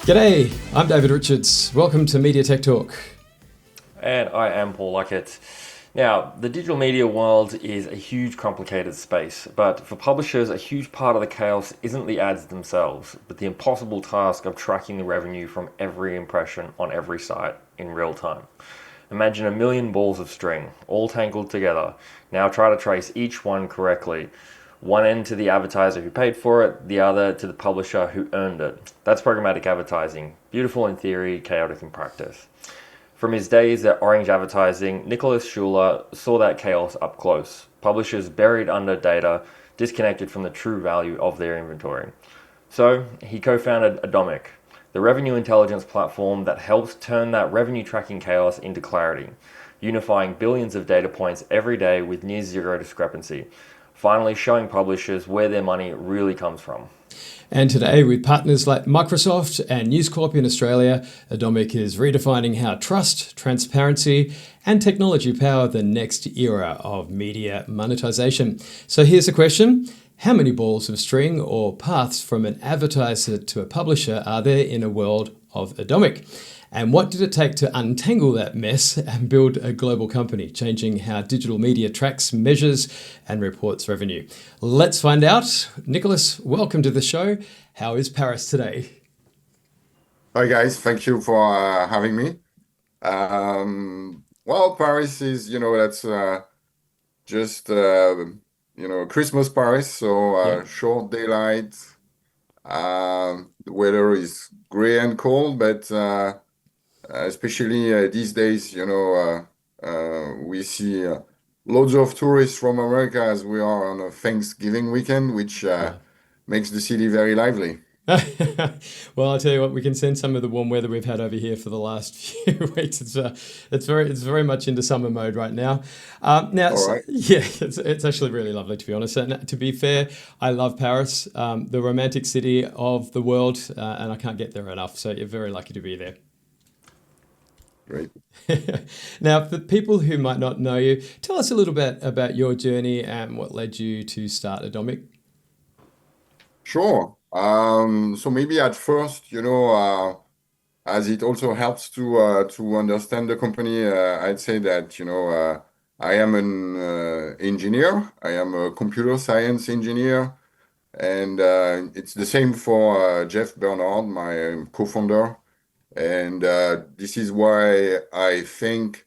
G'day, I'm David Richards. Welcome to Media Tech Talk. And I am Paul Luckett. Now, the digital media world is a huge, complicated space, but for publishers, a huge part of the chaos isn't the ads themselves, but the impossible task of tracking the revenue from every impression on every site in real time. Imagine a million balls of string, all tangled together. Now try to trace each one correctly. One end to the advertiser who paid for it, the other to the publisher who earned it. That's programmatic advertising. Beautiful in theory, chaotic in practice. From his days at Orange Advertising, Nicolas Schueller saw that chaos up close. Publishers buried under data, disconnected from the true value of their inventory. So he co-founded Adomik, the revenue intelligence platform that helps turn that revenue tracking chaos into clarity, unifying billions of data points every day with near zero discrepancy, finally showing publishers where their money really comes from. And today, with partners like Microsoft and News Corp in Australia, Adomik is redefining how trust, transparency, and technology power the next era of media monetization. So here's a question. How many balls of string or paths from an advertiser to a publisher are there in a world of Adomik? And what did it take to untangle that mess and build a global company, changing how digital media tracks, measures, and reports revenue? Let's find out. Nicolas, welcome to the show. How is Paris today? Hi guys, thank you for having me. Well, Paris is, that's just, Christmas Paris, so Yeah. short daylight. The weather is gray and cold, but especially these days, we see loads of tourists from America as we are on a Thanksgiving weekend, which Yeah. makes the city very lively. Well, I'll tell you what, we can send some of the warm weather we've had over here for the last few weeks. It's very much into summer mode right now. All right. Yeah, it's actually really lovely, to be honest. And to be fair, I love Paris, the romantic city of the world, and I can't get there enough. So you're very lucky to be there. Great. Now, for people who might not know you, tell us a little bit about your journey and what led you to start Adomik. Sure. So maybe at first, as it also helps to understand the company, I'd say that, I am an engineer. I am a computer science engineer, and it's the same for Jeff Bernard, my co-founder. And this is why I think,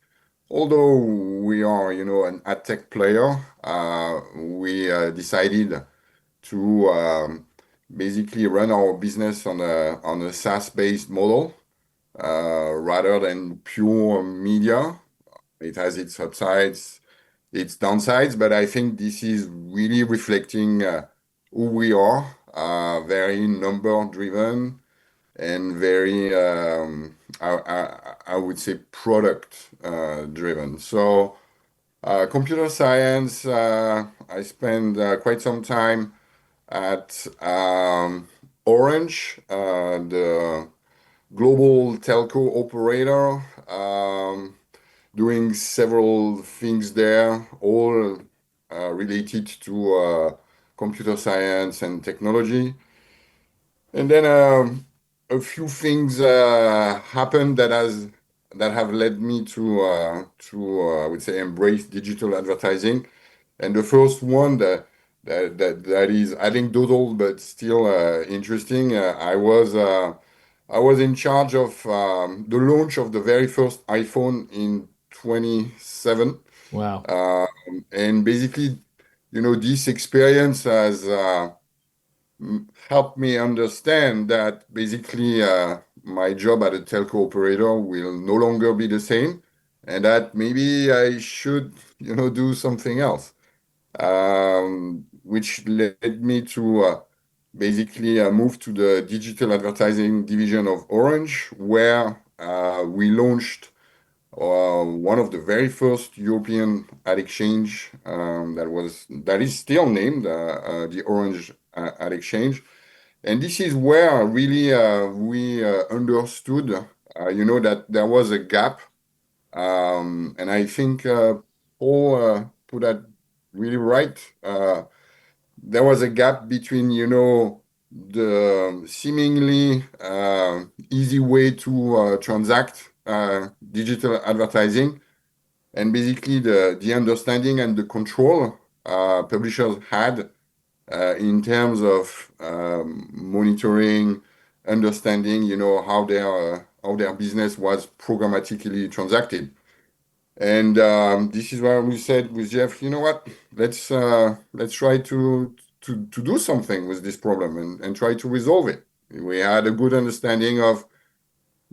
although we are, an ad tech player, we decided to basically run our business on a SaaS-based model rather than pure media. It has its upsides, its downsides, but I think this is really reflecting who we are, very number-driven and very, I would say, product-driven. So computer science, I spent quite some time at Orange, the global telco operator, doing several things there, all related to computer science and technology. And then a few things happened that have led me to I would say embrace digital advertising. And the first one that is anecdotal but still interesting. I was in charge of the launch of the very first iPhone in 27, Wow. and basically, this experience has helped me understand that basically my job at a telco operator will no longer be the same, and that maybe I should, do something else, which led me to basically move to the digital advertising division of Orange, where we launched one of the very first European ad exchange that is still named the Orange Ad Exchange. And this is where really we understood, that there was a gap. And I think Paul put that really right. There was a gap between, the seemingly easy way to transact digital advertising, and basically the understanding and the control publishers had in terms of monitoring, understanding, how their business was programmatically transacted. And this is why we said with Jeff, you know what, let's try to do something with this problem and try to resolve it. We had a good understanding of,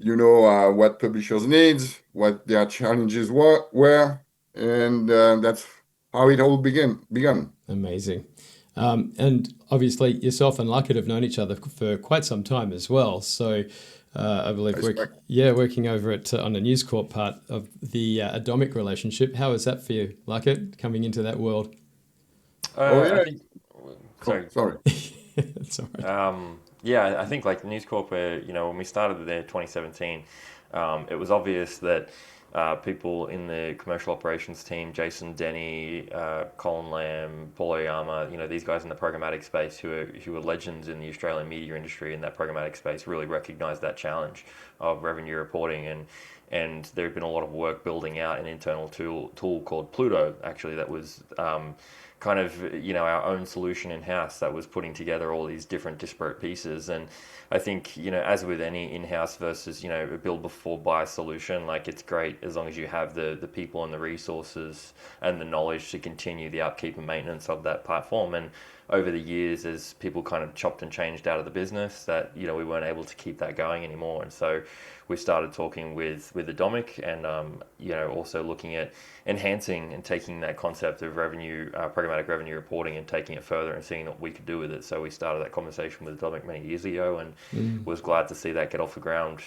what publishers needs, what their challenges were, and that's how it all began. Amazing. And obviously, yourself and Luckett have known each other for quite some time as well. So I believe, That's correct. working over at on the News Corp part of the Adomik relationship. How is that for you, Luckett, coming into that world? Oh I yeah. think, Oh, sorry. sorry. Sorry. Yeah, I think like News Corp, when we started there 2017, it was obvious that people in the commercial operations team, Jason Denny, Colin Lamb, Paul Oyama, these guys in the programmatic space who are legends in the Australian media industry in that programmatic space, really recognized that challenge of revenue reporting. And there had been a lot of work building out an internal tool called Pluto, actually, that was kind of our own solution in house that was putting together all these different disparate pieces. And I think as with any in-house versus a build before buy solution, like it's great as long as you have the people and the resources and the knowledge to continue the upkeep and maintenance of that platform. And over the years, as people kind of chopped and changed out of the business, that we weren't able to keep that going anymore. And so we started talking with Adomik, and also looking at enhancing and taking that concept of programmatic revenue reporting and taking it further and seeing what we could do with it. So we started that conversation with Adomik many years ago, and was glad to see that get off the ground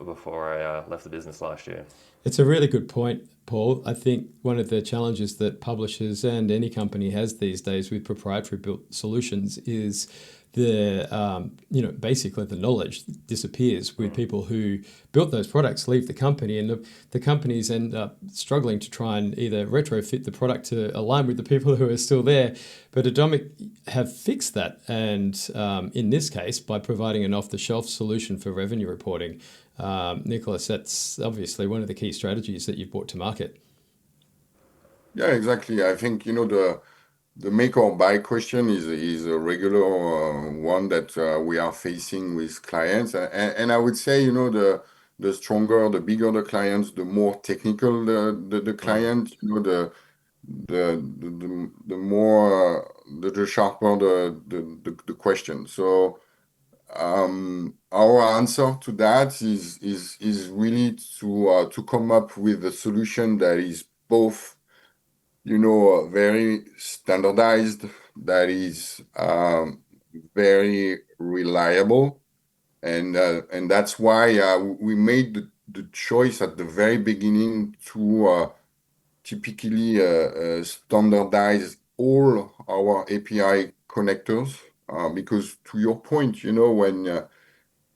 before I left the business last year. It's a really good point, Paul. I think one of the challenges that publishers and any company has these days with proprietary built solutions is basically the knowledge disappears with people who built those products leave the company, and the companies end up struggling to try and either retrofit the product to align with the people who are still there. But Adomik have fixed that, and in this case, by providing an off-the-shelf solution for revenue reporting. Nicolas, that's obviously one of the key strategies that you've brought to market. Yeah, exactly. I think the make or buy question is a regular one that we are facing with clients, and I would say the stronger, the bigger the clients, the more technical the client, the more the sharper the question. So our answer to that is really to come up with a solution that is both very standardized, that is very reliable, and that's why we made the choice at the very beginning to typically standardize all our API connectors, because to your point,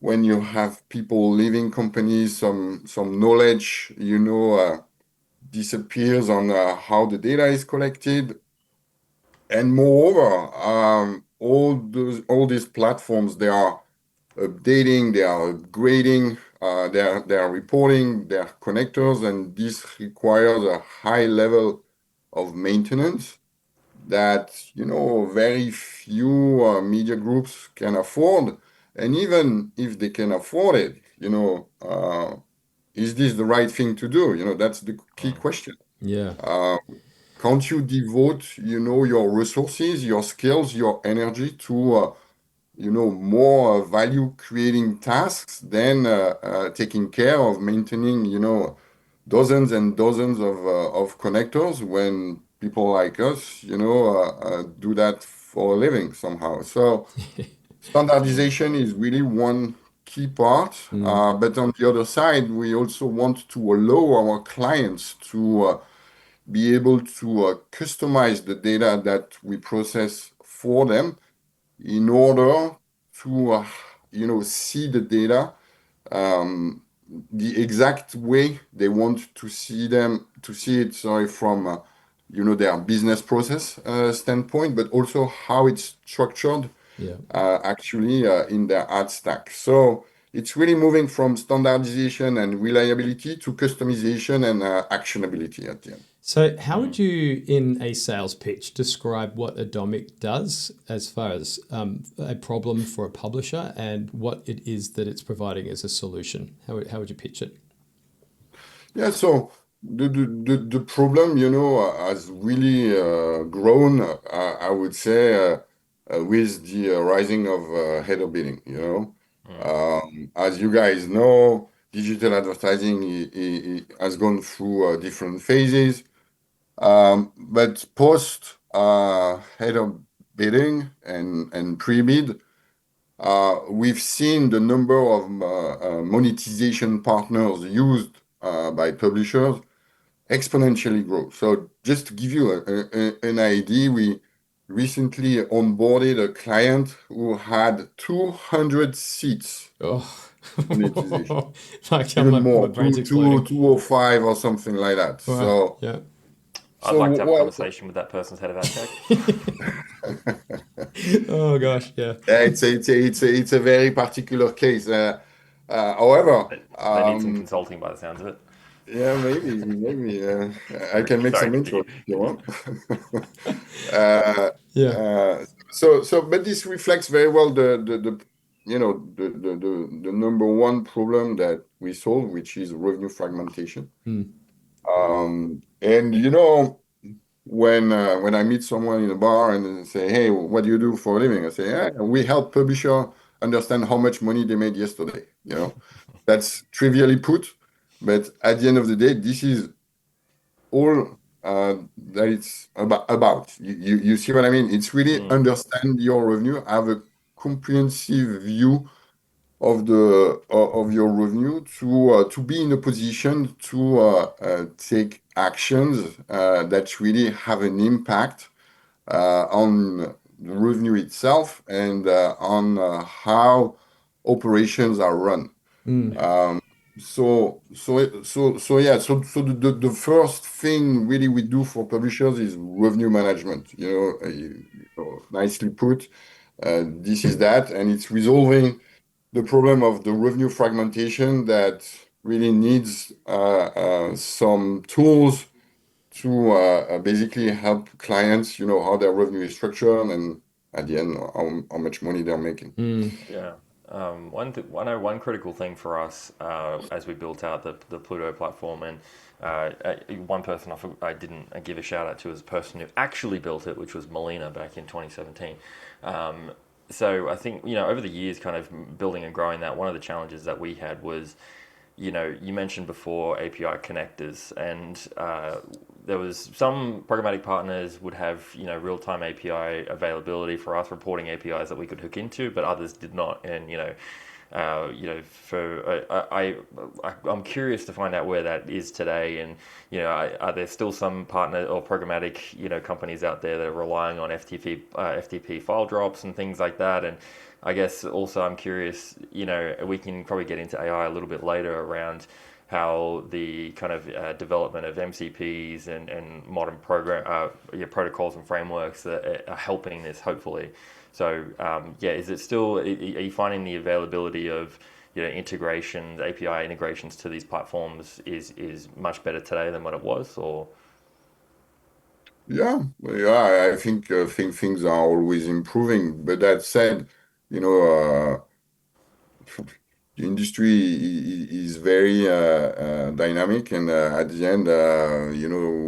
when you have people leaving companies, some knowledge, disappears on how the data is collected. And moreover, all these platforms, they are updating, they are upgrading, they are reporting their connectors, and this requires a high level of maintenance that very few media groups can afford. And even if they can afford it, is this the right thing to do? That's the key question. Yeah. Uh, can't you devote, your resources, your skills, your energy to, more value creating tasks than taking care of maintaining, dozens and dozens of connectors when people like us, do that for a living somehow. So standardization is really one key part. But on the other side, we also want to allow our clients to be able to customize the data that we process for them in order to see the data the exact way they want to see it, sorry, from their business process standpoint, but also how it's structured Yeah. actually in their ad stack. So it's really moving from standardization and reliability to customization and actionability at the end. So, how would you, in a sales pitch, describe what Adomik does as far as a problem for a publisher and what it is that it's providing as a solution? How would you pitch it? Yeah, so the problem, has really grown, I would say, with the rising of header bidding, As you guys know, digital advertising has gone through different phases. But post header bidding and pre-bid, we've seen the number of monetization partners used by publishers exponentially grow. So just to give you an idea, we recently onboarded a client who had 200 seats Oh, monetization, like even my more, brain's exploding. 205 or something like that. Wow. So, Yeah. I'd so like to have a what? conversation with that person's head of ad tech. Oh gosh. Yeah. Yeah, it's a very particular case. However, They need some consulting by the sounds of it. yeah, maybe I can make Sorry, some intro continue. if you want. uh, Yeah. but this reflects very well the number one problem that we solve, which is revenue fragmentation. Mm. And when I meet someone in a bar and say, "Hey, what do you do for a living?" I say, "Yeah, we help publisher understand how much money they made yesterday." That's trivially put, but at the end of the day, this is all that it's about. You see what I mean? It's really Mm. understand your revenue, have a comprehensive view of your revenue to be in a position to take actions that really have an impact on the revenue itself and on how operations are run. Mm. The first thing really we do for publishers is revenue management. Nicely put. This is that, and it's resolving the problem of the revenue fragmentation that really needs some tools to basically help clients, how their revenue is structured and at the end, how much money they're making. Mm. Yeah. I know one critical thing for us as we built out the Pluto platform, and one person I didn't give a shout out to as a person who actually built it, which was Melina back in 2017. So I think, over the years, kind of building and growing that, one of the challenges that we had was, you mentioned before API connectors, and there was some programmatic partners would have, real-time API availability for us, reporting APIs that we could hook into, but others did not. And, I'm curious to find out where that is today. And, are there still some partner or programmatic, companies out there that are relying on FTP file drops and things like that? And I guess also I'm curious, we can probably get into AI a little bit later around how the kind of development of MCPs and modern protocols and frameworks that are helping this, hopefully. So is it still? Are you finding the availability of integrations, API integrations to these platforms is much better today than what it was, or? I think things are always improving. But that said, the industry is very dynamic, and at the end,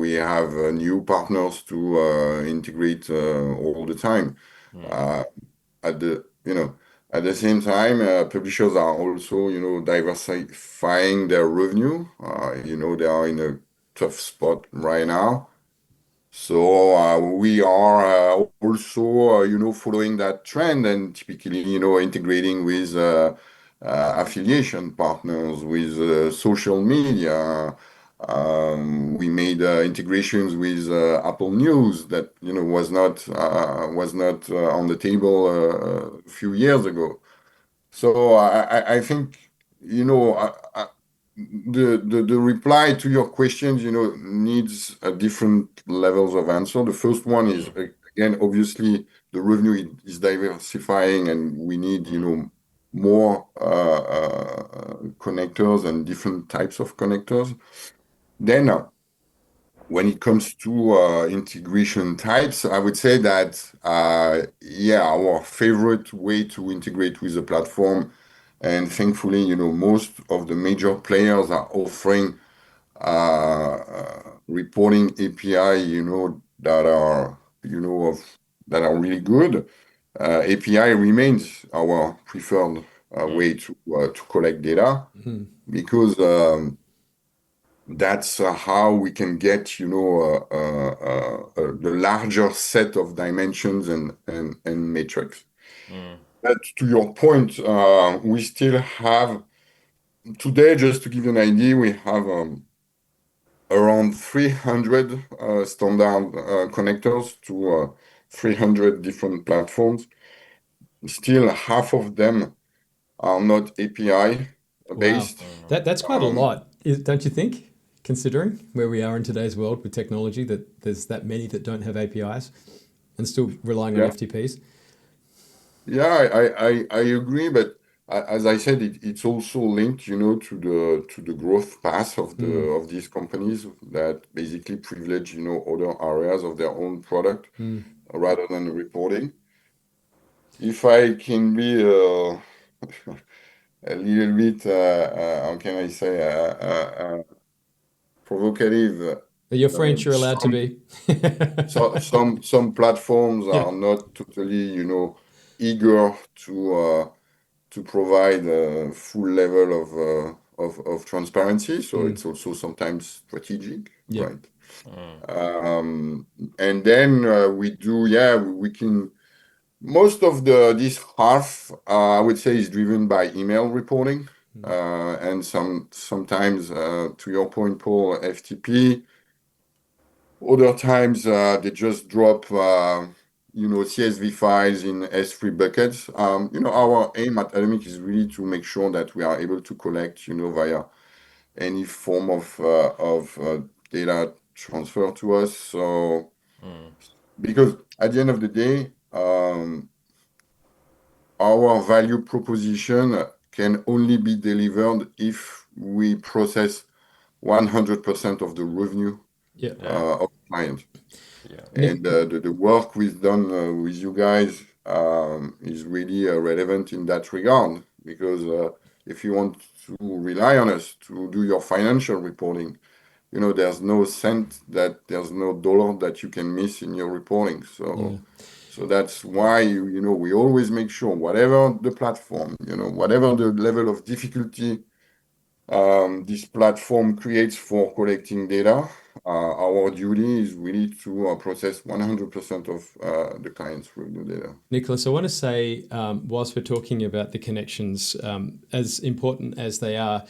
we have new partners to integrate all the time. Mm. Uh, at the at the same time, publishers are also diversifying their revenue. They are in a tough spot right now. So we are also, following that trend and typically, integrating with affiliation partners, with social media. We made integrations with Apple News that, was not on the table a few years ago. So I think, the reply to your questions, needs different levels of answer. The first one is, Mm. again, obviously the revenue is diversifying and we need, more connectors and different types of connectors. Then when it comes to integration types, I would say that, our favorite way to integrate with the platform, and thankfully, most of the major players are offering reporting API, that are, that are really good. API remains our preferred way to collect data because that's how we can get, the larger set of dimensions and metrics. But to your point, we still have today, just to give you an idea, we have around 300 standard connectors to 300 different platforms. Still, half of them are not API Wow, based. that's quite a lot, don't you think? Considering where we are in today's world with technology, that there's that many that don't have APIs and still relying on Yeah, FTPs. I agree, but as I said, it's also linked, to the growth path of these companies that basically privilege, other areas of their own product rather than reporting. If I can be a little bit, how can I say, provocative. You're French, you're allowed to Some be. some platforms Yeah. are not totally, eager to provide a full level of transparency. So it's also sometimes strategic, Yeah. right? And then we can. Most of this half, I would say, is driven by email reporting, and sometimes, to your point, Paul, FTP. Other times, they just drop, CSV files in S3 buckets. Our aim at Adomik is really to make sure that we are able to collect, via any form of data transfer to us. So, because at the end of the day, our value proposition can only be delivered if we process 100% of the revenue Yeah. of client. Yeah. Nick, And the work we've done with you guys is really relevant in that regard, because if you want to rely on us to do your financial reporting, there's no dollar that you can miss in your reporting. yeah. So that's why, we always make sure, whatever the platform, whatever the level of difficulty this platform creates for collecting data, our duty is really to process 100% of the client's revenue data. Nicolas, I want to say, whilst we're talking about the connections, as important as they are,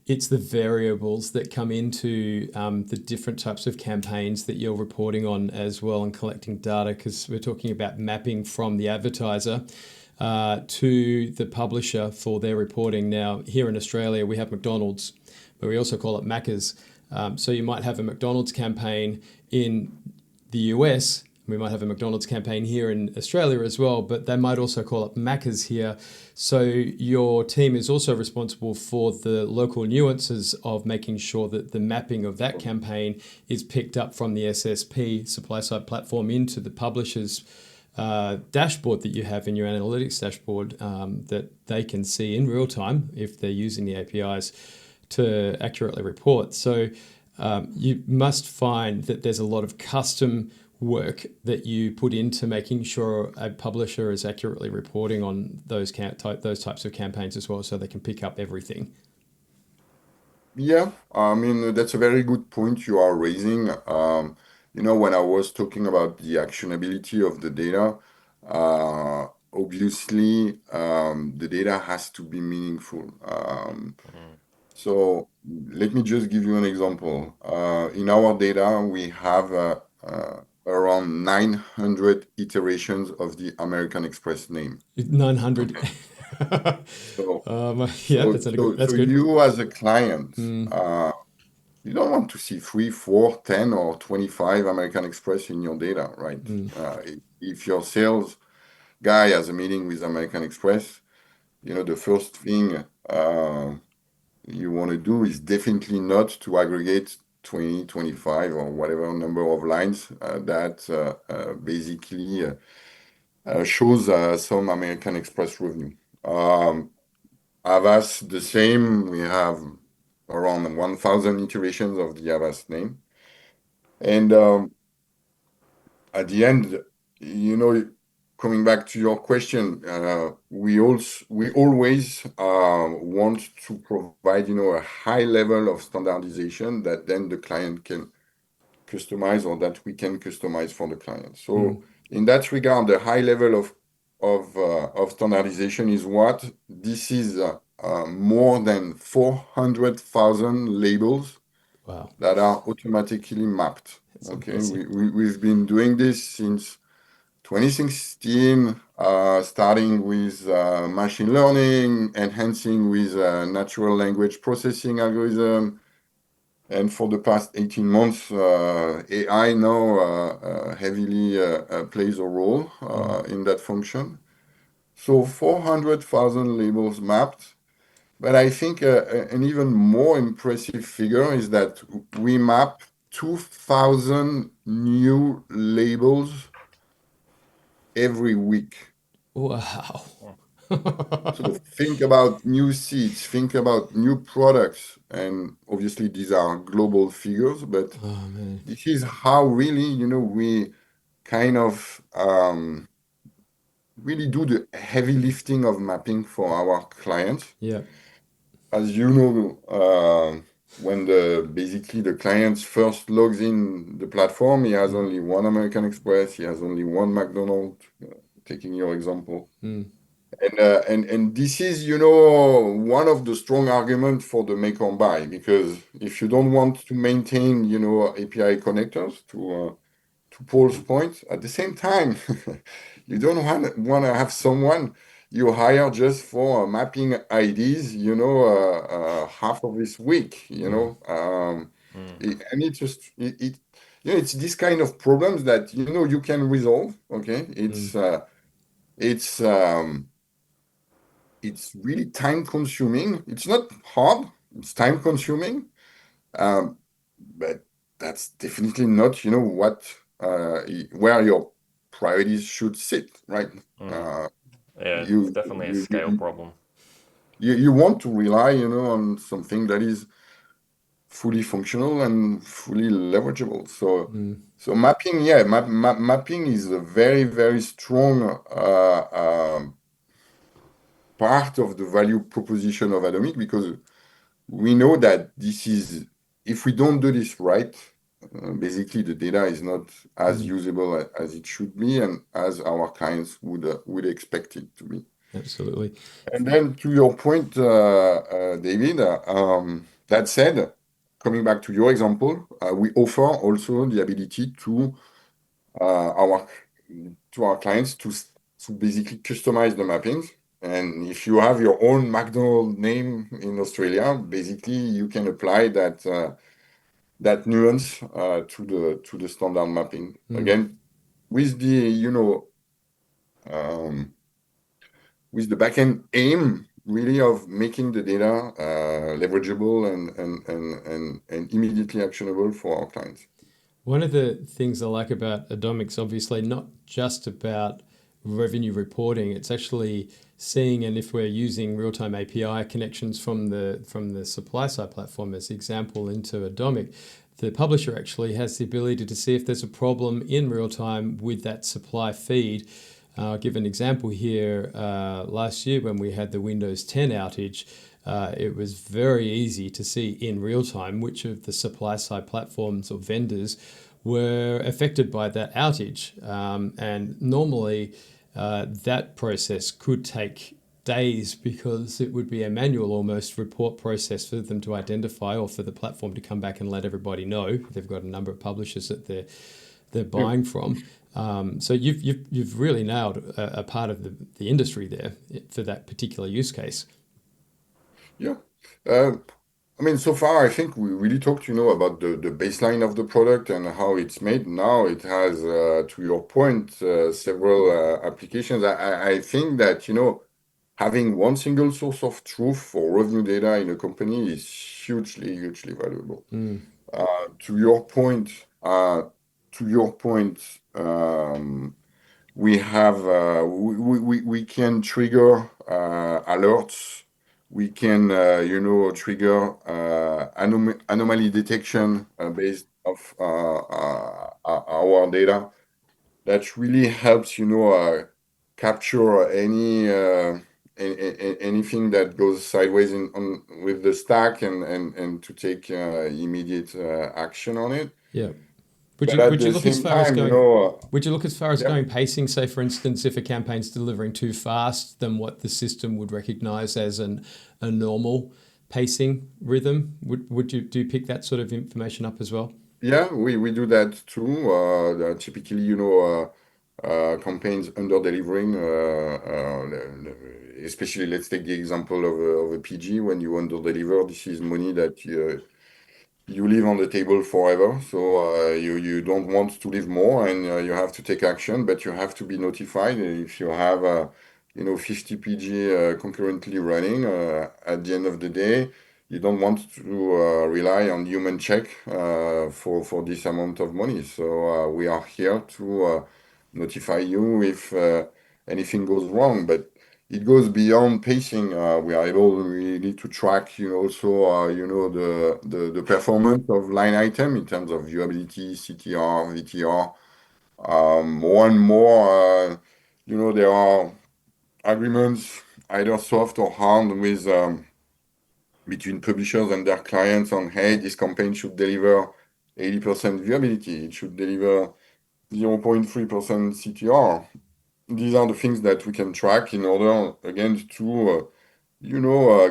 it's the variables that come into the different types of campaigns that you're reporting on as well and collecting data, because we're talking about mapping from the advertiser to the publisher for their reporting. Now, here in Australia, we have McDonald's, but we also call it Macca's. So you might have a McDonald's campaign in the US. We might have a McDonald's campaign here in Australia as well, but they might also call it Macca's here. So your team is also responsible for the local nuances of making sure that the mapping of that campaign is picked up from the SSP, supply side platform, into the publisher's dashboard that you have in your analytics dashboard, that they can see in real time if they're using the APIs to accurately report. So you must find that there's a lot of custom work that you put into making sure a publisher is accurately reporting on those types of campaigns as well, so they can pick up everything. Yeah, I mean, that's a very good point you are raising. When I was talking about the actionability of the data, obviously, the data has to be meaningful. So let me just give you an example. In our data, we have around 900 iterations of the American Express name. 900. Okay. So, Yeah, so, that's so good. you as a client, you don't want to see 3, 4, 10, or 25 American Express in your data, right? If your sales guy has a meeting with American Express, the first thing you want to do is definitely not to aggregate 20, 25, or whatever number of lines that basically shows some American Express revenue. Avast, the same. We have around 1,000 iterations of the Avast name. And at the end, coming back to your question, we always want to provide, a high level of standardization that then the client can customize, or that we can customize for the client. So in that regard, the high level of standardization is what this is. More than 400,000 labels Wow. that are automatically mapped. That's Okay, amazing. we've been doing this since 2016, starting with machine learning, enhancing with natural language processing algorithm. And for the past 18 months, AI now heavily plays a role in that function. So 400,000 labels mapped. But I think an even more impressive figure is that we map 2,000 new labels every week. Wow. So think about new seats, think about new products, and obviously these are global figures, but Oh man. this is how really, we kind of really do the heavy lifting of mapping for our clients. Yeah. As you know, when basically the client first logs in the platform, he has only one American Express, he has only one McDonald's, taking your example. And this is, one of the strong arguments for the make or buy, because if you don't want to maintain, API connectors to Paul's point, at the same time, you don't want to have someone you hire just for mapping IDs, half of this week, and it's just it's this kind of problems that you can resolve. Okay, it's really time consuming. It's not hard. It's time consuming, um, but that's definitely not, where your priorities should sit, right? Uh, Yeah, it's you, definitely a you, scale you, problem. you want to rely, on something that is fully functional and fully leverageable. So mapping, yeah, mapping is a very, very strong part of the value proposition of Adomik, because we know that this is, if we don't do this right, basically the data is not as usable as it should be and as our clients would expect it to be. Absolutely. And then to your point, David, that said, coming back to your example, we offer also the ability uh, our to our clients to basically customize the mappings. And if you have your own McDonald's name in Australia, basically you can apply that nuance to the standard mapping. Again, with with the backend aim really of making the data leverageable and immediately actionable for our clients. One of the things I like about Adomic's obviously not just about revenue reporting. It's actually seeing, and if we're using real-time API connections from the supply side platform as example into Adomic, the publisher actually has the ability to see if there's a problem in real time with that supply feed. I'll give an example here. Last year when we had the Windows 10 outage, it was very easy to see in real time which of the supply side platforms or vendors were affected by that outage. And normally that process could take days because it would be a manual almost report process for them to identify or for the platform to come back and let everybody know. They've got a number of publishers that they're Yeah. buying from. So you've really nailed a part of the industry there for that particular use case. Yeah. Uh, I mean, so far, I think we really talked, about the baseline of the product and how it's made. Now it has, to your point, several applications. I think that, having one single source of truth for revenue data in a company is hugely, hugely valuable. Mm. To your point, to your point, we have we can trigger alerts. We can trigger anomaly detection based of our data. That really helps capture anything that goes sideways with the stack and to take immediate action on it. Yeah. Would But you at would you the look as same far as time, going? Would you look as far as yeah. going pacing? Say, for instance, if a campaign's delivering too fast than what the system would recognize as a normal pacing rhythm, would you do you pick that sort of information up as well? Yeah, we do that too. Typically, campaigns under delivering, especially let's take the example of a PG. When you under deliver, this is money that you leave on the table forever. So you don't want to leave more, and you have to take action, but you have to be notified if you have 50 PG concurrently running. At the end of the day, you don't want to rely on human check for this amount of money. So we are here to notify you if anything goes wrong, but it goes beyond pacing. We are able really to track, also, the performance of line item in terms of viewability, CTR, VTR. More and more, there are agreements, either soft or hard, with between publishers and their clients on, hey, this campaign should deliver 80% viewability. It should deliver 0.3% CTR. These are the things that we can track in order, again, to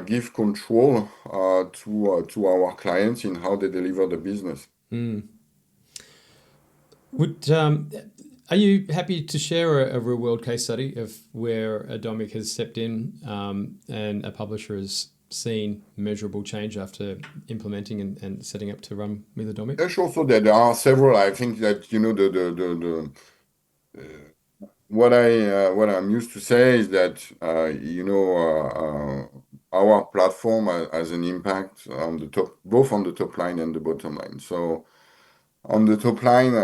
give control to our clients in how they deliver the business. Mm. Would Are you happy to share a real world case study of where Adomik has stepped in and a publisher has seen measurable change after implementing and setting up to run with Adomik? Yeah, sure. So there are several. I think that what I'm used to say is that our platform has an impact on the top, both on the top line and the bottom line. So on the top line,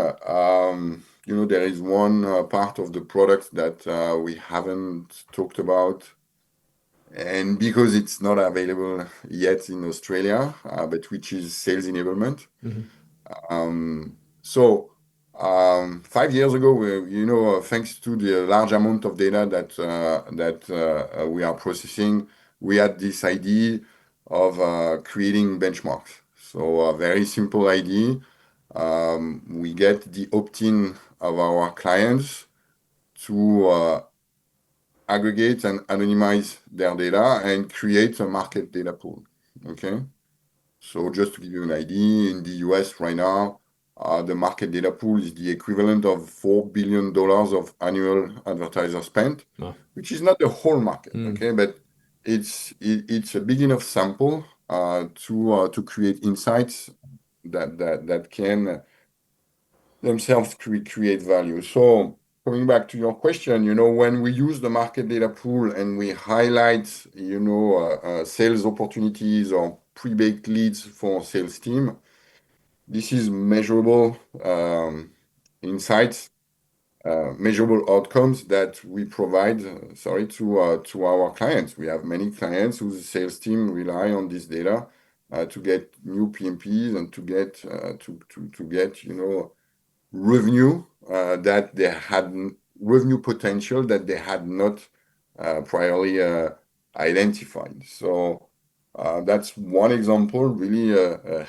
there is one part of the product that we haven't talked about, and because it's not available yet in Australia, but which is sales enablement. Mm-hmm. So 5 years ago, thanks to the large amount of data that we are processing, we had this idea of creating benchmarks. So a very simple idea. We get the opt-in of our clients to aggregate and anonymize their data and create a market data pool. Okay. So just to give you an idea, in the US right now, the market data pool is the equivalent of $4 billion of annual advertiser spent, Oh. which is not the whole market, Mm. okay? But it's a big enough sample to create insights that can themselves create value. So coming back to your question, when we use the market data pool and we highlight, sales opportunities or pre-baked leads for sales team, this is measurable insights, measurable outcomes that we provide, to our clients. We have many clients whose sales team rely on this data to get new PMPs and to get revenue that they had revenue potential that they had not priorly identified. So that's one example, really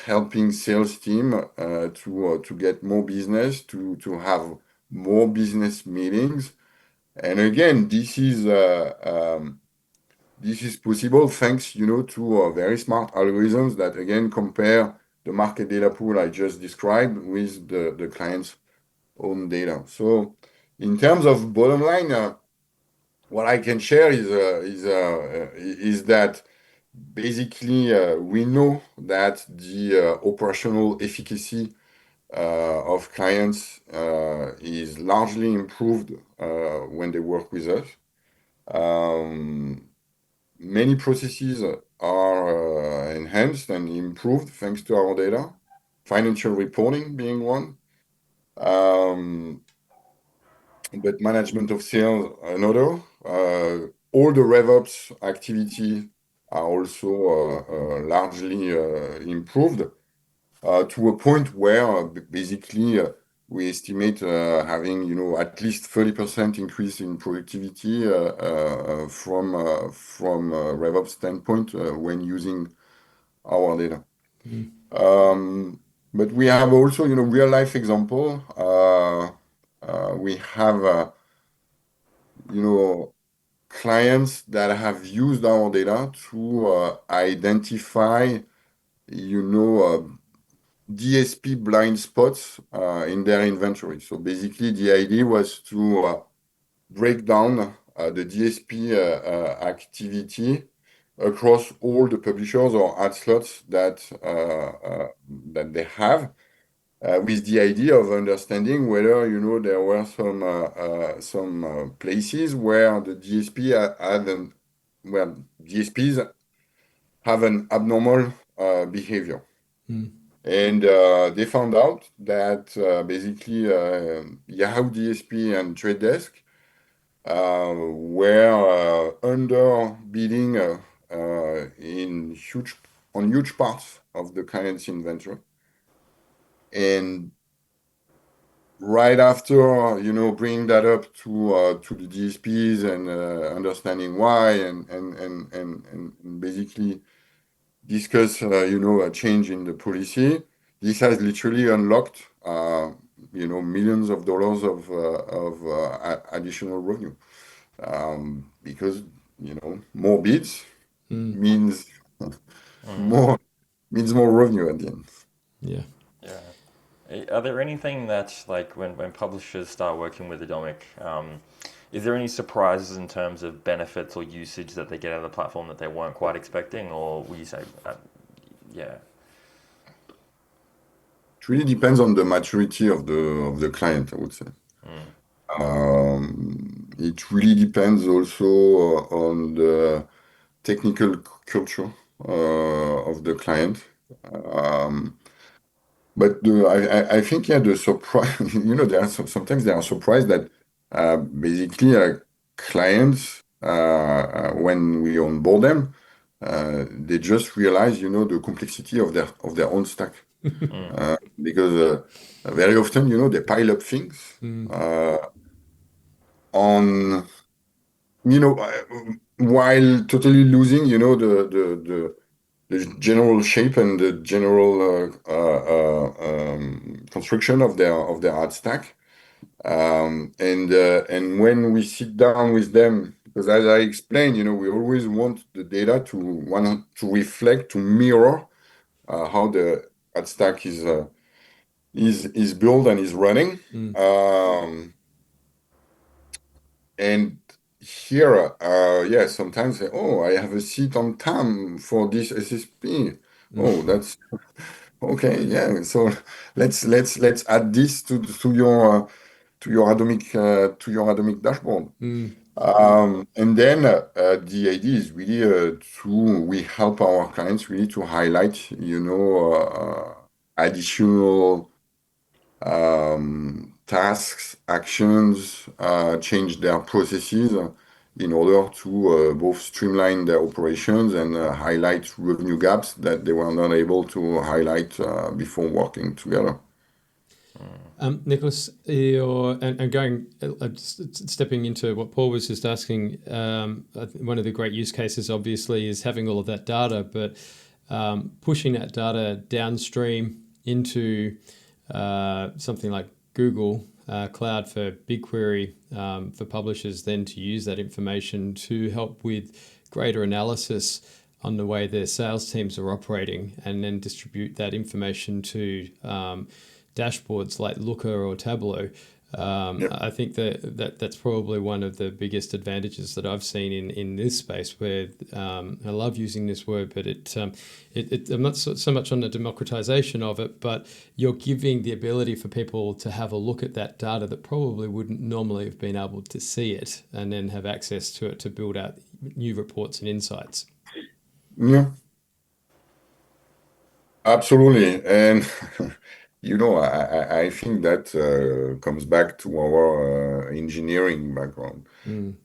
helping sales team to get more business, to have more business meetings. And again, this is possible thanks, to very smart algorithms that again compare the market data pool I just described with the client's own data. So in terms of bottom line, what I can share is that basically, we know that the operational efficacy of clients is largely improved when they work with us. Many processes are enhanced and improved thanks to our data, financial reporting being one. But management of sales, another. All the RevOps activity are also largely improved to a point where basically we estimate having at least 30% increase in productivity from RevOps standpoint when using our data. But we have also real life example. We have clients that have used our data to identify DSP blind spots in their inventory. So basically, the idea was to break down the DSP activity across all the publishers or ad slots that they have, with the idea of understanding whether there were some places where the DSP where DSPs have an abnormal behavior. And they found out that basically Yahoo DSP and Trade Desk were underbidding on huge parts of the client's inventory. And right after bringing that up to the DSPs and understanding why and basically discuss a change in the policy, this has literally unlocked millions of dollars of additional revenue, because more bids means more revenue at the end. Yeah. Yeah. Are there anything that, like, when publishers start working with Adomik, is there any surprises in terms of benefits or usage that they get out of the platform that they weren't quite expecting, or would you say, yeah? It really depends on the maturity of the client, I would say. It really depends also on the technical culture of the client. But I think, yeah, the surprise, there are sometimes they are surprised that basically clients, when we onboard them, they just realize, the complexity of their own stack. Because very often, they pile up things on, while totally losing, the general shape and the general construction of their ad stack. And when we sit down with them, because as I explained, we always want the data to reflect, to mirror how the ad stack is built and is running. And here, yeah, sometimes say, oh, I have a seat on TAM for this SSP. Oh, that's okay. Yeah. So let's add this to your Adomik dashboard. And then the idea is really we help our clients really to highlight, additional tasks, actions, change their processes in order to both streamline their operations and highlight revenue gaps that they were not able to highlight before working together. Nicolas, and going stepping into what Paul was just asking, one of the great use cases obviously is having all of that data, but pushing that data downstream into something like Google Cloud for BigQuery for publishers then to use that information to help with greater analysis on the way their sales teams are operating, and then distribute that information to dashboards like Looker or Tableau. Yeah. I think that's probably one of the biggest advantages that I've seen in this space. Where I love using this word, but I'm not so much on the democratization of it, but you're giving the ability for people to have a look at that data that probably wouldn't normally have been able to see it, and then have access to it to build out new reports and insights. Yeah, absolutely. And I think that comes back to our engineering background. Mm.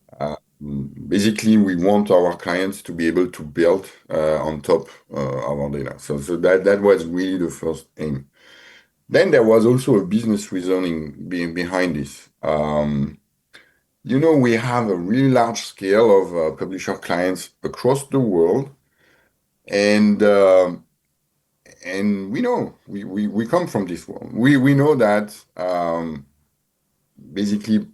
Basically, we want our clients to be able to build on top of our data. So that was really the first aim. Then there was also a business reasoning being behind this. We have a really large scale of publisher clients across the world, and we know we come from this world. We know that basically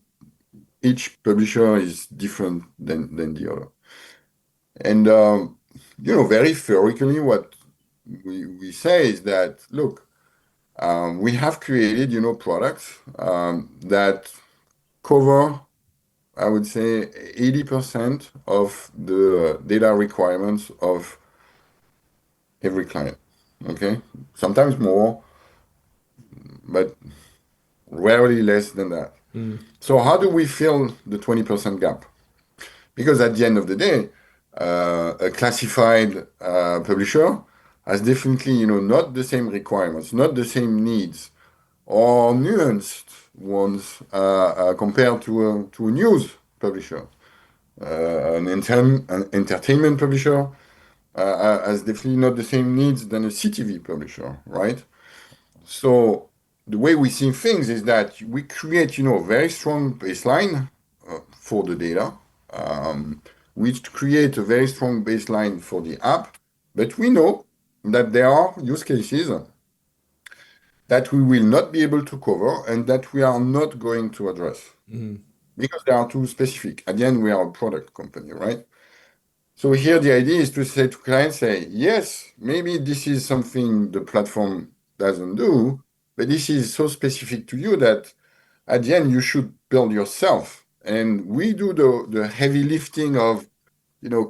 each publisher is different than the other. And very theoretically, what we say is that look, we have created products that cover, I would say, 80% of the data requirements of every client. Okay, sometimes more, but rarely less than that. Mm. So how do we fill the 20% gap? Because at the end of the day, a classified publisher has definitely, not the same requirements, not the same needs, or nuanced ones compared to a news publisher. An entertainment publisher has definitely not the same needs than a CTV publisher, right? So the way we see things is that we create, a very strong baseline for the data. We create a very strong baseline for the app, but we know that there are use cases that we will not be able to cover and that we are not going to address Mm. because they are too specific. At the end, we are a product company, right? So here the idea is to say to clients, say, yes, maybe this is something the platform doesn't do, but this is so specific to you that at the end you should build yourself. And we do the heavy lifting of,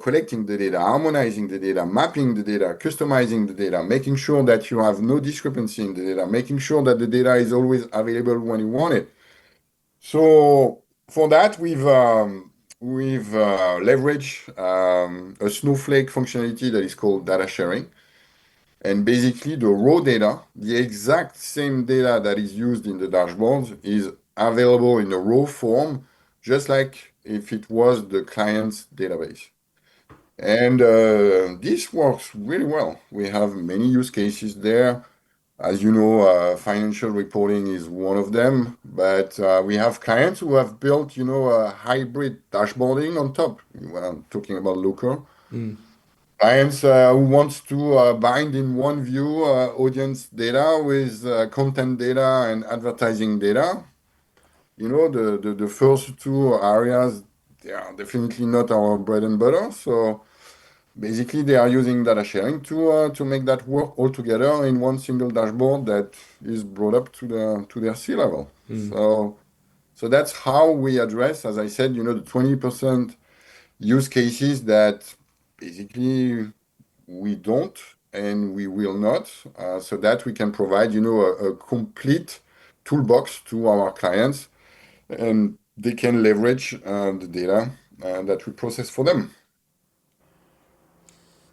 collecting the data, harmonizing the data, mapping the data, customizing the data, making sure that you have no discrepancy in the data, making sure that the data is always available when you want it. So for that, we've leveraged a Snowflake functionality that is called data sharing. And basically, the raw data, the exact same data that is used in the dashboards, is available in a raw form, just like if it was the client's database. And this works really well. We have many use cases there. As you know, financial reporting is one of them, but we have clients who have built, a hybrid dashboarding on top. When I'm talking about Looker, Mm. clients who wants to bind in one view audience data with content data and advertising data. The first two areas, they are definitely not our bread and butter. So basically, they are using data sharing to make that work all together in one single dashboard that is brought up to their C level. Mm. So that's how we address, as I said, the 20% use cases that basically we don't and we will not, so that we can provide, a complete toolbox to our clients and they can leverage the data that we process for them.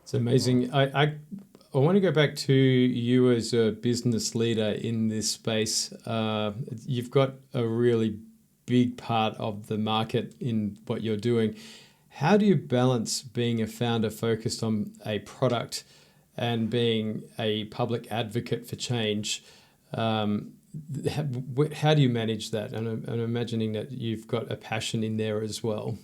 It's amazing. I want to go back to you as a business leader in this space. You've got a really big part of the market in what you're doing. How do you balance being a founder focused on a product and being a public advocate for change? How do you manage that? And I'm imagining that you've got a passion in there as well.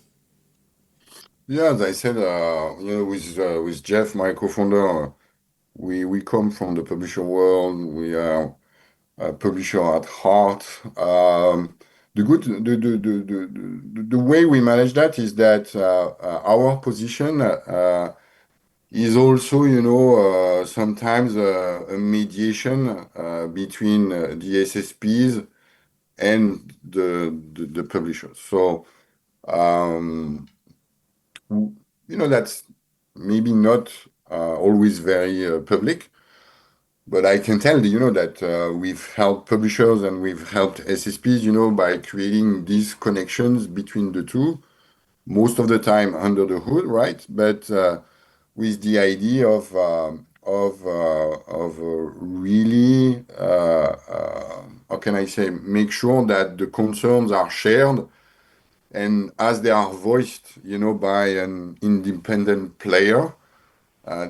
Yeah, as I said, with Jeff, my co-founder, we come from the publisher world. We are a publisher at heart. The way we manage that is that our position is also, sometimes a mediation between the SSPs and the publishers. So, that's maybe not always very public, but I can tell that we've helped publishers and we've helped SSPs, by creating these connections between the two, most of the time under the hood, right? But with the idea of really, how can I say, make sure that the concerns are shared, and as they are voiced, by an independent player,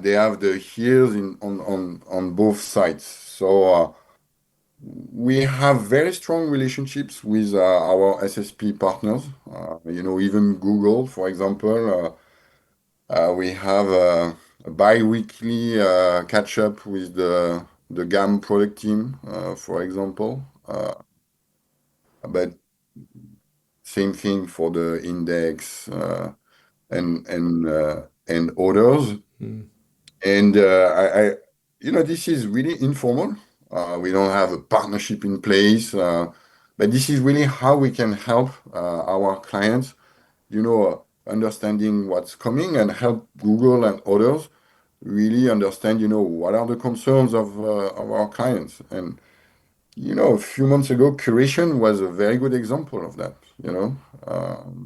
they have the ears on both sides. So we have very strong relationships with our SSP partners. Even Google, for example, we have a bi-weekly catch-up with the GAM product team, for example. But same thing for the index and others. And this is really informal. We don't have a partnership in place, but this is really how we can help our clients, understanding what's coming, and help Google and others really understand, what are the concerns of our clients. And, a few months ago, curation was a very good example of that.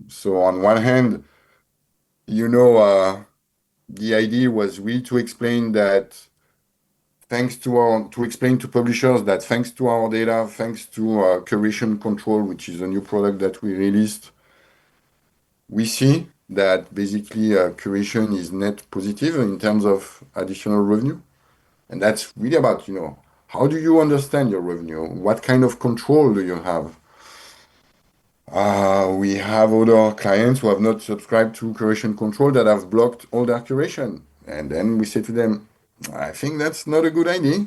So on one hand, the idea was really to explain to publishers that thanks to our data, thanks to curation control, which is a new product that we released, we see that basically curation is net positive in terms of additional revenue. And that's really about, how do you understand your revenue? What kind of control do you have? We have other clients who have not subscribed to curation control that have blocked all their curation. And then we say to them, I think that's not a good idea.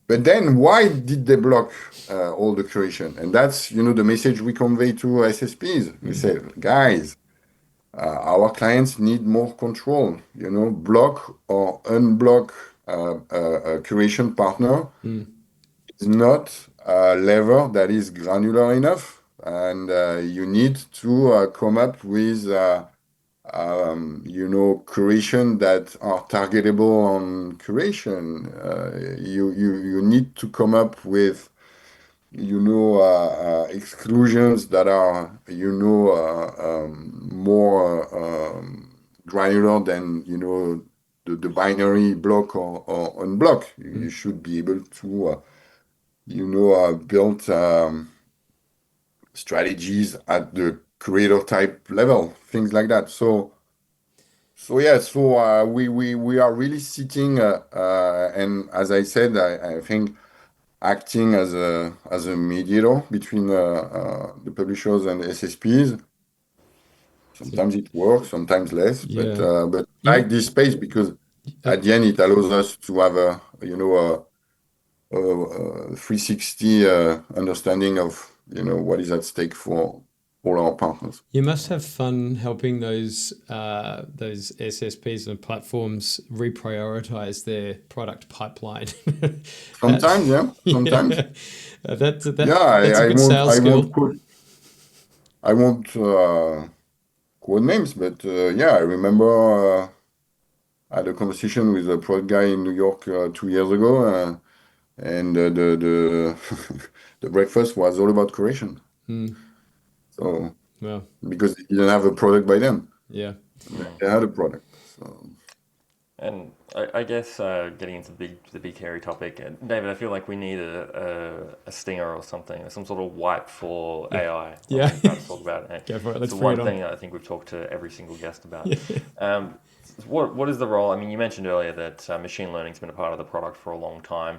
But then why did they block all the curation? And that's, the message we convey to SSPs. We say, guys, our clients need more control, block or unblock a curation partner is not a lever that is granular enough. And you need to come up with curation that are targetable on curation. You need to come up with, exclusions that are, more granular than, the binary block or unblock. You should be able to, build strategies at the creator type level, things like that. So yeah, we are really sitting, and as I said, I think acting as a mediator between the publishers and the SSPs. Sometimes it works, sometimes less, but I like this space because at the end it allows us to have a 360 understanding of what is at stake for all our partners. You must have fun helping those SSPs and platforms reprioritize their product pipipeline. Sometimes, yeah. Sometimes, That's a yeah. good sales skill. I won't quote names, but yeah, I remember I had a conversation with a product guy in New York 2 years ago, and the the breakfast was all about curation. So Well, because they didn't have a product by then, yeah. they had a product. So And I guess getting into the big hairy topic, David, I feel like we need a stinger or something, some sort of wipe for AI. Yeah. Perhaps talk about it. Go for it. Let's It's bring one it on. thing I think we've talked to every single guest about. What is the role? I mean, you mentioned earlier that machine learning's been a part of the product for a long time.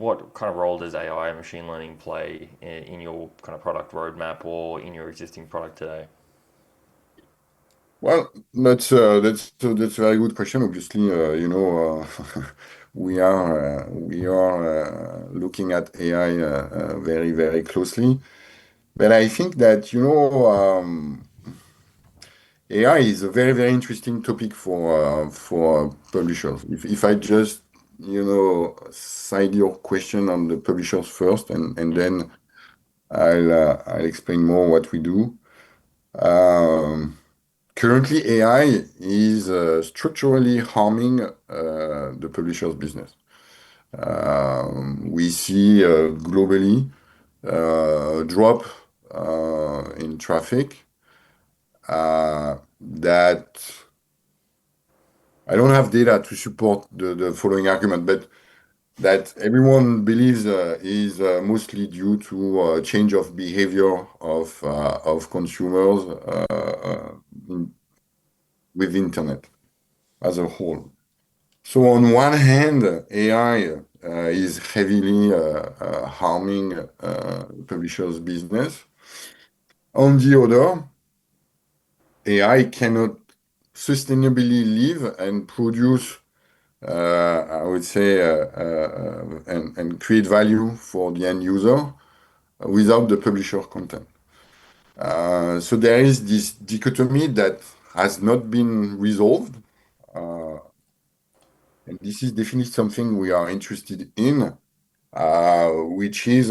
What kind of role does AI and machine learning play in your kind of product roadmap or in your existing product today? well, that's a very good question. Obviously, we are looking at AI very, very closely. But I think that AI is a very, very interesting topic for publishers. If I just side your question on the publishers first, and then I'll explain more what we do. Um, Currently, AI is structurally harming the publisher's business. We see globally drop in traffic that I don't have data to support the following argument, but that everyone believes is mostly due to change of behavior of consumers with internet as a whole. So on one hand, AI is heavily harming publishers' business. On the other, AI cannot sustainably live and produce, I would say, and create value for the end user without the publisher content. So there is this dichotomy that has not been resolved. And this is definitely something we are interested in, which is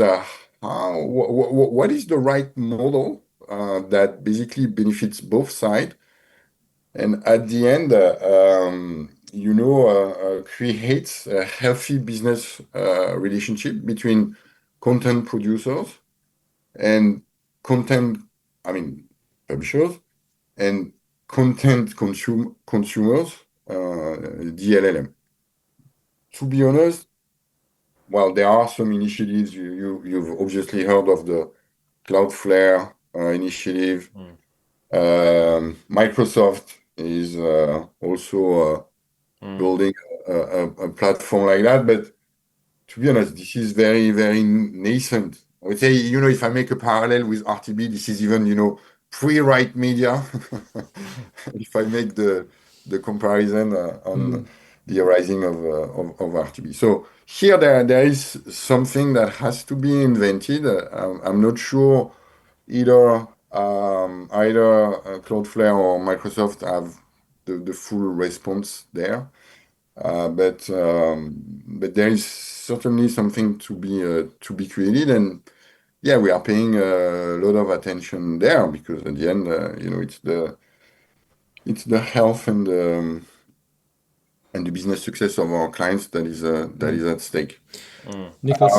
what is the right model that basically benefits both sides and at the end, creates a healthy business relationship between content producers and content, I mean, publishers and consumers, DLLM. To be honest, well, there are some initiatives. You've obviously heard of the Cloudflare initiative. Microsoft is also building a platform like that. But to be honest, this is very, very nascent. I would say, if I make a parallel with RTB, this is even, pre-write media. If I make the comparison on the rising of RTB. So here there is something that has to be invented. I'm not sure either Cloudflare or Microsoft have the full response there. But there is certainly something to be created, and yeah, we are paying a lot of attention there because at the end, it's the health and the business success of our clients that is at stake. Nicolas,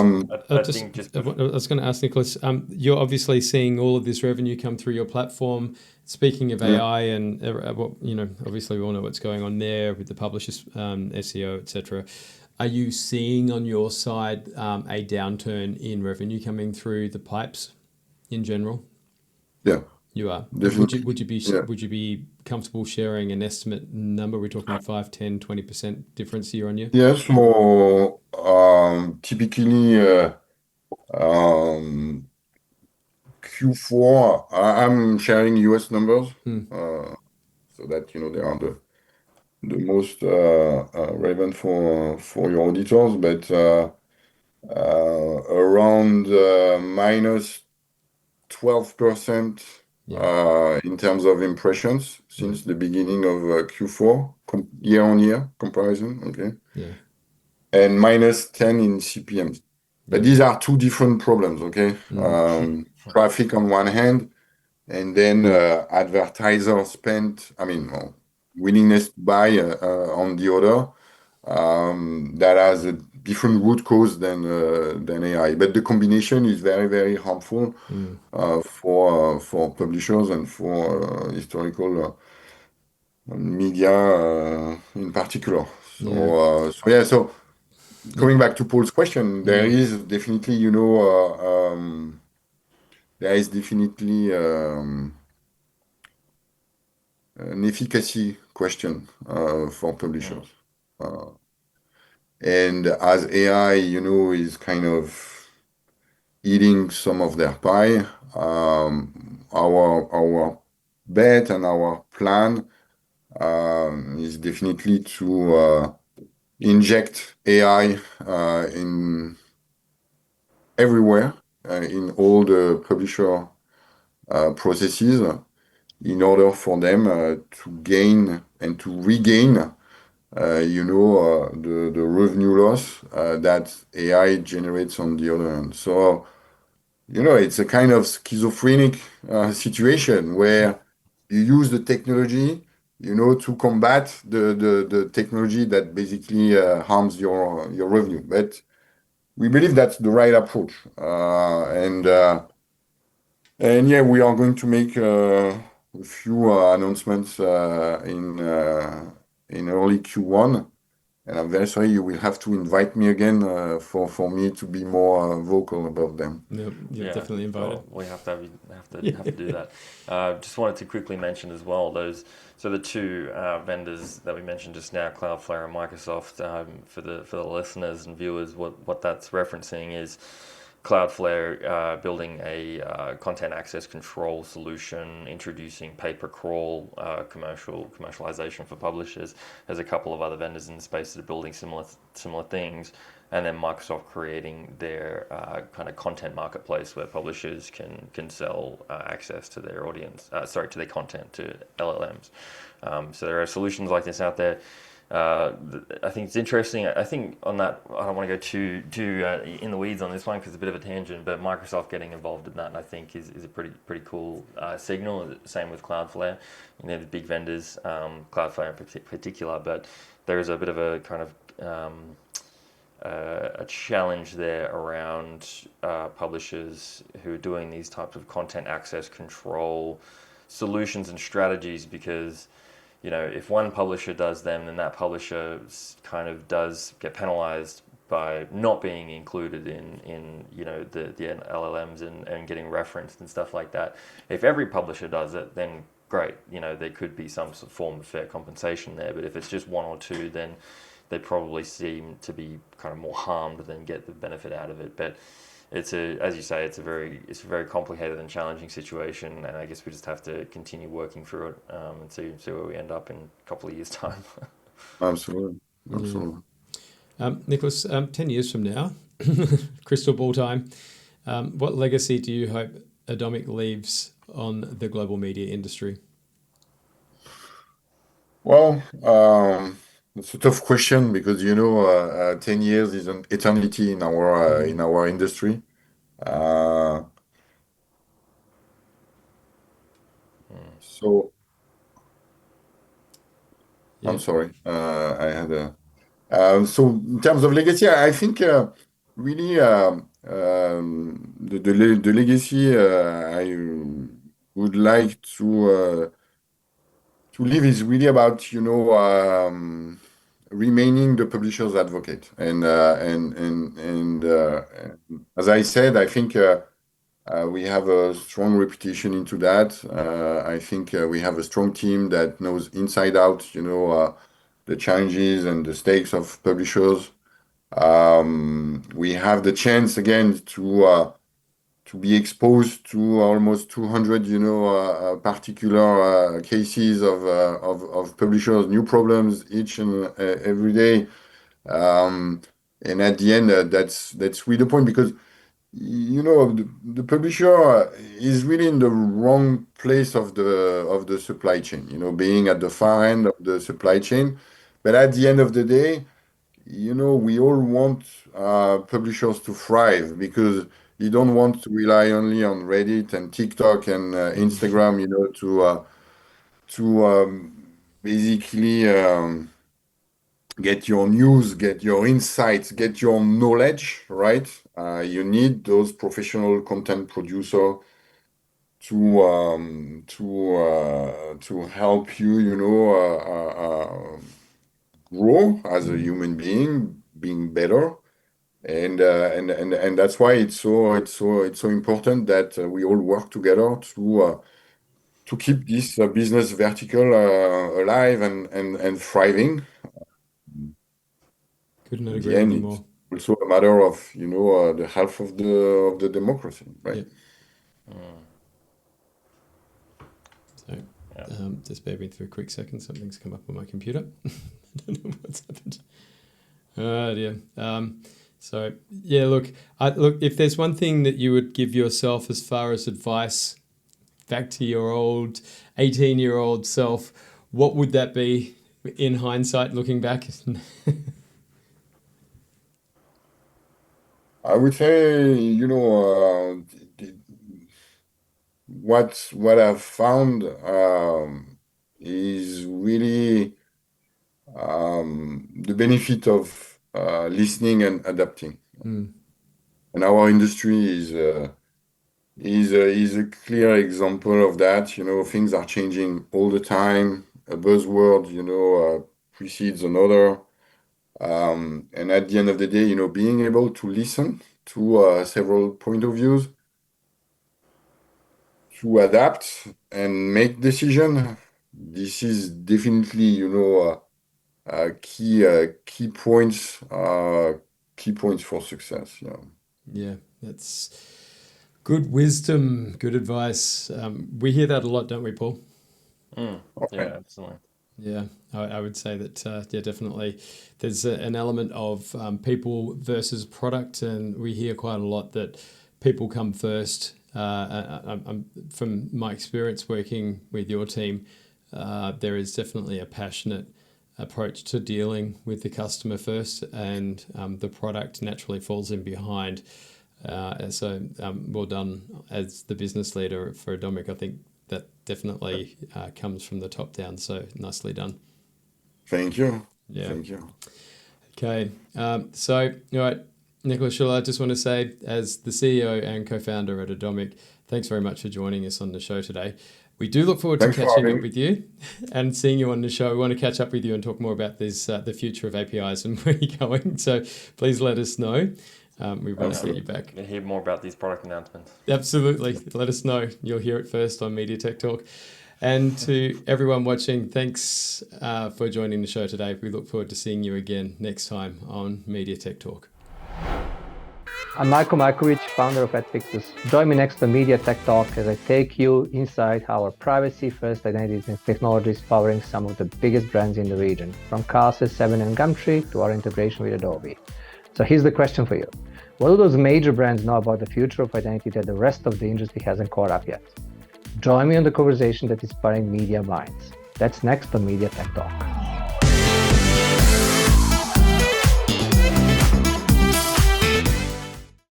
I think just I was going to ask Nicolas, you're obviously seeing all of this revenue come through your platform. Speaking of Yeah. AI and obviously we all know what's going on there with the publishers, SEO, etc. Are you seeing on your side a downturn in revenue coming through the pipes in general? Yeah, You are. definitely. Yeah. Would you be comfortable sharing an estimate number? We're talking 5, 10, 20% difference year on year? Yeah, so typically um, Q4, I'm sharing US numbers so that they are the most relevant for your auditors, but around minus 12% Yeah. in terms of impressions since the beginning of Q4, year-on-year comparison, okay, Yeah. and minus 10 in CPMs. But Yeah. these are two different problems, okay? Traffic on one hand, and then advertiser spend, willingness to buy on the other. That has a different root cause than AI. But the combination is very, very harmful for publishers and for historical media in particular. So coming back to Paul's question, there is definitely an efficacy question for publishers. And as AI, is kind of eating some of their pie, our bet and our plan is definitely to inject AI in everywhere in all the publisher processes in order for them to gain and to regain the revenue loss that AI generates on the other end. So it's a kind of schizophrenic situation where you use the technology, to combat the technology that basically harms your revenue. But we believe that's the right approach. And yeah, we are going to make a few announcements in early Q1. And I'm very sorry, you will have to invite me again for me to be more vocal about them. No, you're Yeah, definitely invited. well, we have to have to do Yeah. that. Just wanted to quickly mention as well so the two vendors that we mentioned just now, Cloudflare and Microsoft. For the listeners and viewers, what that's referencing is Cloudflare building a content access control solution, introducing pay-per-crawl commercialization for publishers. There's a couple of other vendors in the space that are building similar things, and then Microsoft creating their kind of content marketplace where publishers can sell access to their audience, to their content to LLMs. So there are solutions like this out there. I think it's interesting. I think on that, I don't want to go too in the weeds on this one because it's a bit of a tangent. But Microsoft getting involved in that, I think, is a pretty cool signal. Same with Cloudflare, the big vendors, Cloudflare in particular. But there is a bit of a kind of a challenge there around publishers who are doing these types of content access control solutions and strategies because if one publisher does them, then that publisher kind of does get penalized by not being included in the LLMs and getting referenced and stuff like that. If every publisher does it, then great. There could be some form of fair compensation there. But if it's just one or two, then they probably seem to be kind of more harmed than get the benefit out of it. But as you say, it's a very complicated and challenging situation, and I guess we just have to continue working through it and see where we end up in a couple of years' time. Absolutely. Yeah. Absolutely. Nicholas, 10 years from now, crystal ball time, what legacy do you hope Adomik leaves on the global media industry? Well, it's a tough question because 10 years is an eternity in our industry. Uh, so I'm Yeah. sorry. I had a so in terms of legacy, I think really the legacy I would like to leave is really about remaining the publisher's advocate. And as I said, I think we have a strong reputation into that. I think we have a strong team that knows inside out, the challenges and the stakes of publishers. We have the chance again to be exposed to almost 200, particular cases of publishers, new problems each and every day. And at the end, that's really the point because the publisher is really in the wrong place of the supply chain, being at the far end of the supply chain. But at the end of the day, we all want publishers to thrive because you don't want to rely only on Reddit and TikTok and Instagram, to basically get your news, get your insights, get your knowledge, right? You need those professional content producer to help you, grow as a human being, being better. And that's why it's so important that we all work together to keep this business vertical alive and thriving. Could not In the agree with end, you it's more. also a matter of the health of the democracy, right? Yep. So, Yeah. just bear with me for a quick second. Something's come up on my computer. I don't know what's happened. Oh dear. So yeah, look, if there's one thing that you would give yourself as far as advice back to your old 18-year-old self, what would that be in hindsight, looking back? I would say, what I've found is really the benefit of listening and adapting. And our industry is a clear example of that. You know, things are changing all the time. A buzzword, precedes another. And at the end of the day, being able to listen to several point of views, to adapt and make decision, this is definitely, key points for success. Yeah, that's good wisdom, good advice. We hear that a lot, don't we, Paul? Yeah, absolutely. Yeah, I would say that, definitely. There's an element of people versus product, and we hear quite a lot that people come first. From my experience working with your team, there is definitely a passionate approach to dealing with the customer first, and the product naturally falls in behind. So well done as the business leader for Adomik. I think that definitely comes from the top down. So nicely done. Thank you. Yeah. Thank you. Okay. So, all right, Nicolas Schueller, I just want to say, as the CEO and co-founder at Adomik, thanks very much for joining us on the show today. We do look forward to catching up with you and seeing you on the show. We want to catch up with you and talk more about this, the future of APIs and where you're going. So please let us know. We want to get you back. You'll hear more about these product announcements. Absolutely. Let us know. You'll hear it first on Media Tech Talk. And to everyone watching, thanks for joining the show today. We look forward to seeing you again next time on Media Tech Talk. I'm Marko Markovic, founder of Advocacy. Join me next on Media Tech Talk as I take you inside how our privacy-first identity technology is powering some of the biggest brands in the region, from Castle, 7 and Gumtree to our integration with Adobe. So here's the question for you. What do those major brands know about the future of identity that the rest of the industry hasn't caught up yet? Join me on the conversation that is inspiring media minds. That's next on Media Tech Talk.